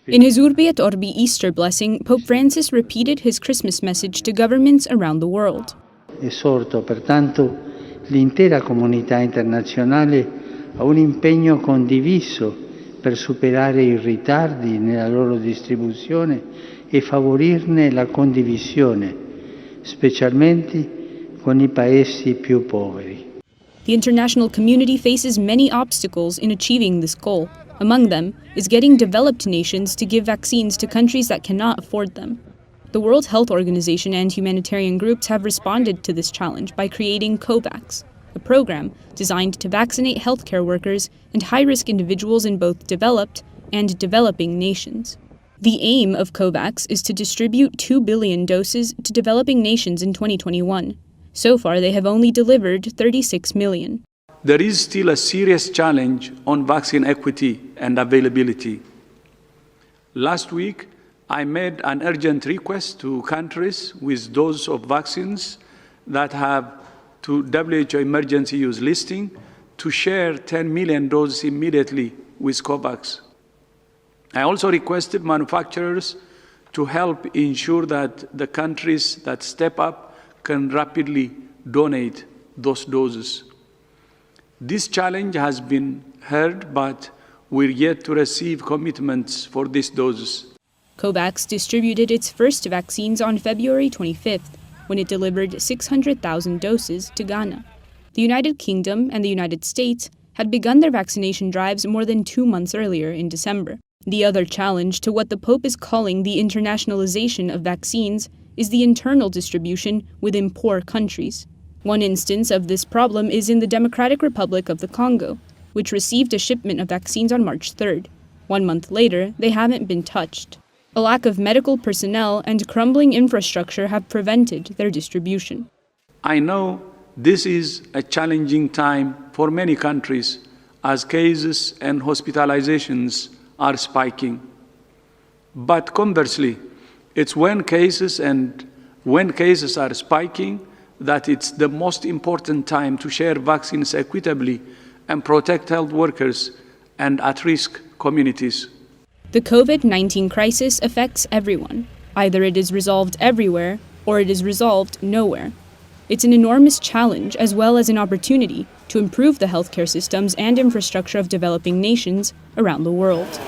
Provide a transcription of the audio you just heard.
In his Urbi et Orbi Easter blessing, Pope Francis repeated his Christmas message to governments around the world. Esorto pertanto l'intera comunità internazionale a un impegno condiviso per superare i ritardi nella loro distribuzione e favorirne la condivisione, specialmente con i paesi più poveri. The international community faces many obstacles in achieving this goal. Among them is getting developed nations to give vaccines to countries that cannot afford them. The World Health Organization and humanitarian groups have responded to this challenge by creating COVAX, a program designed to vaccinate healthcare workers and high-risk individuals in both developed and developing nations. The aim of COVAX is to distribute 2 billion doses to developing nations in 2021. So far, they have only delivered 36 million. There is still a serious challenge on vaccine equity and availability. Last week, I made an urgent request to countries with doses of vaccines that have to WHO emergency use listing to share 10 million doses immediately with COVAX. I also requested manufacturers to help ensure that the countries that step up can rapidly donate those doses. This challenge has been heard, but we're yet to receive commitments for these doses. COVAX distributed its first vaccines on February 25th, when it delivered 600,000 doses to Ghana. The United Kingdom and the United States had begun their vaccination drives more than 2 months earlier in December. The other challenge to what the Pope is calling the internationalization of vaccines is the internal distribution within poor countries. One instance of this problem is in the Democratic Republic of the Congo, which received a shipment of vaccines on March 3rd. 1 month later, they haven't been touched. A lack of medical personnel and crumbling infrastructure have prevented their distribution. I know this is a challenging time for many countries as cases and hospitalizations are spiking. But conversely, it's when cases are spiking that it's the most important time to share vaccines equitably and protect health workers and at-risk communities. The COVID-19 crisis affects everyone. Either it is resolved everywhere or it is resolved nowhere. It's an enormous challenge as well as an opportunity to improve the healthcare systems and infrastructure of developing nations around the world.